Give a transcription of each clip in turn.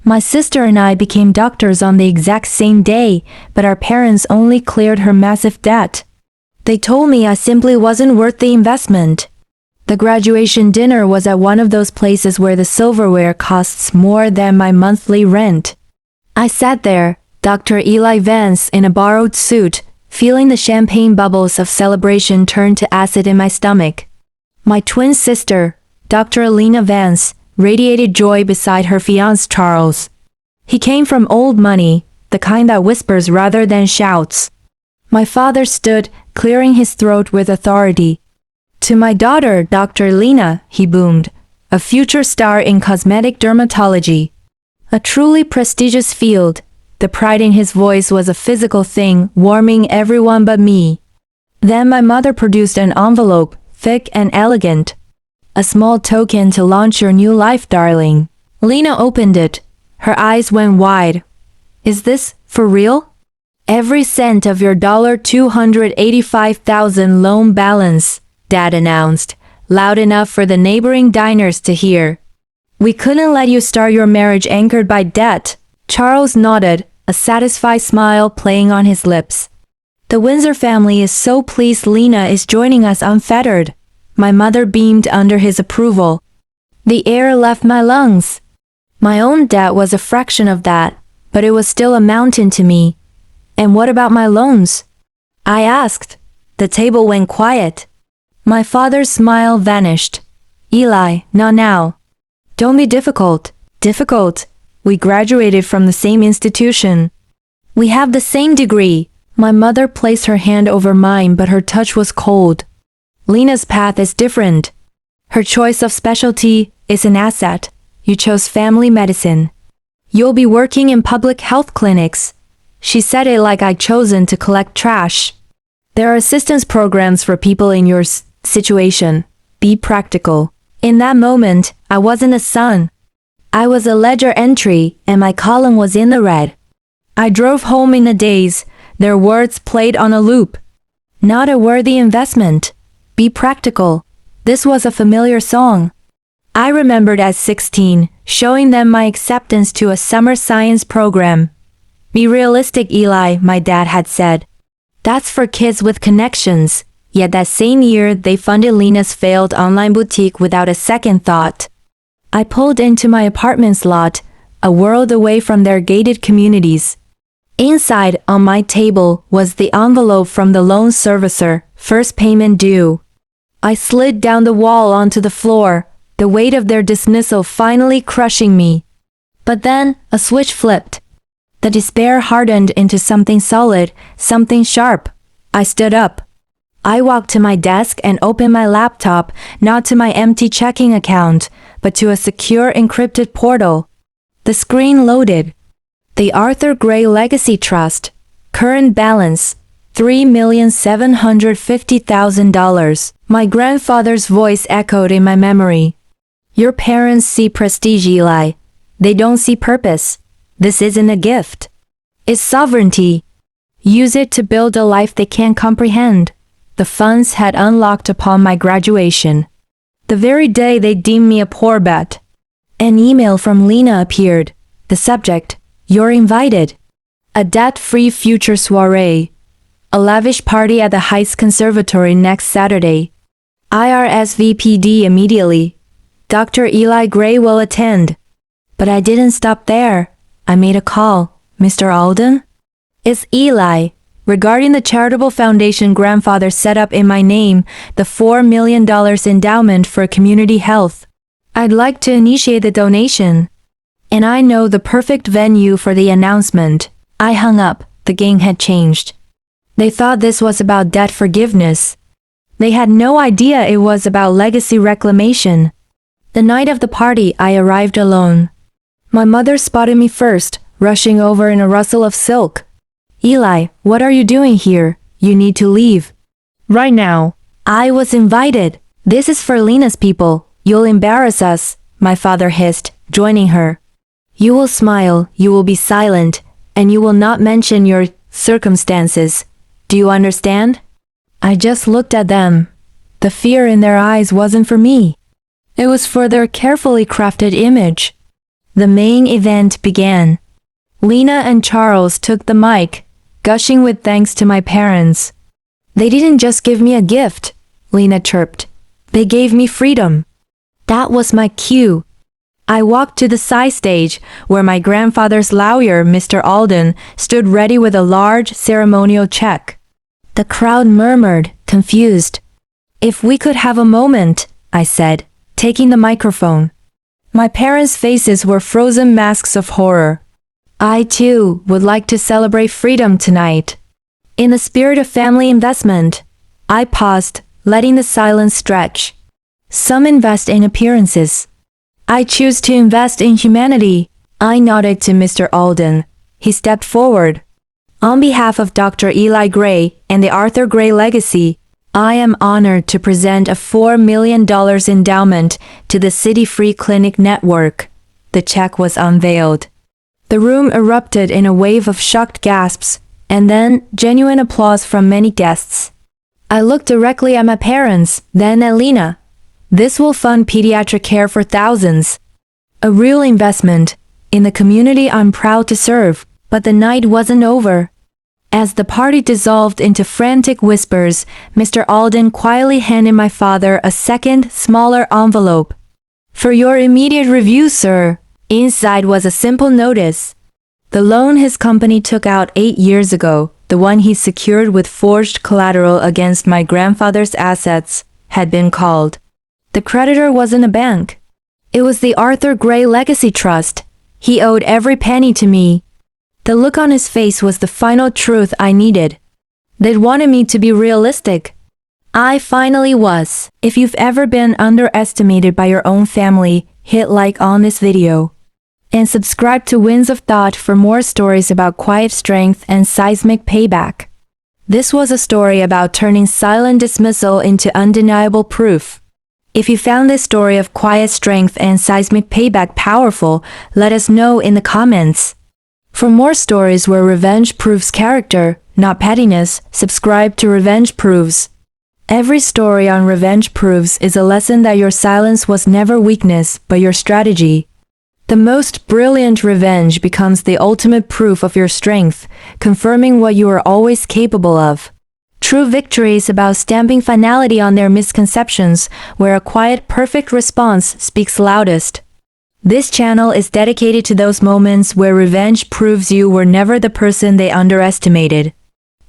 My sister and I became doctors on the exact same day, but our parents only cleared her massive debt. They told me I simply wasn't worth the investment. The graduation dinner was at one of those places where the silverware costs more than my monthly rent. I sat there, Dr. Eli Vance in a borrowed suit, feeling the champagne bubbles of celebration turn to acid in my stomach. My twin sister, Dr. Lena Vance, radiated joy beside her fiancé Charles. He came from old money, the kind that whispers rather than shouts. My father stood, clearing his throat with authority. To my daughter, Dr. Lena, he boomed, a future star in cosmetic dermatology. A truly prestigious field. The pride in his voice was a physical thing, warming everyone but me. Then my mother produced an envelope, thick and elegant. A small token to launch your new life, darling. Lena opened it. Her eyes went wide. Is this for real? Every cent of your $285,000 loan balance, Dad announced, loud enough for the neighboring diners to hear. We couldn't let you start your marriage anchored by debt. Charles nodded, a satisfied smile playing on his lips. The Windsor family is so pleased Lena is joining us unfettered. My mother beamed under his approval. The air left my lungs. My own debt was a fraction of that, but it was still a mountain to me. And what about my loans? I asked. The table went quiet. My father's smile vanished. Eli, not now. Don't be difficult. Difficult. We graduated from the same institution. We have the same degree. My mother placed her hand over mine, but her touch was cold. Lena's path is different. Her choice of specialty is an asset. You chose family medicine. You'll be working in public health clinics. She said it like I'd chosen to collect trash. There are assistance programs for people in your situation. Be practical. In that moment, I wasn't a son. I was a ledger entry, and my column was in the red. I drove home in a daze, their words played on a loop. Not a worthy investment. Be practical. This was a familiar song. I remembered at 16, showing them my acceptance to a summer science program. Be realistic, Eli, my dad had said. That's for kids with connections. Yet that same year they funded Lena's failed online boutique without a second thought. I pulled into my apartment's lot, a world away from their gated communities. Inside, on my table, was the envelope from the loan servicer, first payment due. I slid down the wall onto the floor, the weight of their dismissal finally crushing me. But then, a switch flipped. The despair hardened into something solid, something sharp. I stood up. I walked to my desk and opened my laptop, not to my empty checking account, but to a secure encrypted portal. The screen loaded. The Arthur Gray Legacy Trust. Current balance, $3,750,000. My grandfather's voice echoed in my memory. Your parents see prestige, Eli. They don't see purpose. This isn't a gift. It's sovereignty. Use it to build a life they can't comprehend. The funds had unlocked upon my graduation. The very day they deemed me a poor bet. An email from Lena appeared. The subject, you're invited. A debt-free future soiree. A lavish party at the Heights Conservatory next Saturday. IRSVPD immediately. Dr. Eli Gray will attend. But I didn't stop there. I made a call. Mr. Alden? It's Eli. Regarding the charitable foundation grandfather set up in my name, the $4 million endowment for community health. I'd like to initiate the donation. And I know the perfect venue for the announcement. I hung up. The game had changed. They thought this was about debt forgiveness. They had no idea it was about legacy reclamation. The night of the party, I arrived alone. My mother spotted me first, rushing over in a rustle of silk. Eli, what are you doing here? You need to leave. Right now. I was invited. This is for Lena's people. You'll embarrass us, my father hissed, joining her. You will smile, you will be silent, and you will not mention your circumstances. Do you understand? I just looked at them. The fear in their eyes wasn't for me. It was for their carefully crafted image. The main event began. Lena and Charles took the mic, gushing with thanks to my parents. "They didn't just give me a gift," Lena chirped. "They gave me freedom." That was my cue. I walked to the side stage, where my grandfather's lawyer, Mr. Alden, stood ready with a large ceremonial check. The crowd murmured, confused. "If we could have a moment," I said, taking the microphone. My parents' faces were frozen masks of horror. "I too would like to celebrate freedom tonight. In the spirit of family investment." I paused, letting the silence stretch. "Some invest in appearances. I choose to invest in humanity." I nodded to Mr. Alden. He stepped forward. "On behalf of Dr. Eli Gray and the Arthur Gray legacy, I am honored to present a $4 million endowment to the City Free Clinic Network." The check was unveiled. The room erupted in a wave of shocked gasps, and then genuine applause from many guests. I looked directly at my parents, then at Lena. "This will fund pediatric care for thousands. A real investment in the community I'm proud to serve." But the night wasn't over. As the party dissolved into frantic whispers, Mr. Alden quietly handed my father a second, smaller envelope. "For your immediate review, sir." Inside was a simple notice. The loan his company took out 8 years ago, the one he secured with forged collateral against my grandfather's assets, had been called. The creditor wasn't a bank. It was the Arthur Gray Legacy Trust. He owed every penny to me. The look on his face was the final truth I needed. They'd wanted me to be realistic. I finally was. If you've ever been underestimated by your own family, hit like on this video. And subscribe to Winds of Thought for more stories about quiet strength and seismic payback. This was a story about turning silent dismissal into undeniable proof. If you found this story of quiet strength and seismic payback powerful, let us know in the comments. For more stories where revenge proves character, not pettiness, subscribe to Revenge Proves. Every story on Revenge Proves is a lesson that your silence was never weakness, but your strategy. The most brilliant revenge becomes the ultimate proof of your strength, confirming what you are always capable of. True victory is about stamping finality on their misconceptions, where a quiet, perfect response speaks loudest. This channel is dedicated to those moments where revenge proves you were never the person they underestimated.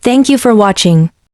Thank you for watching.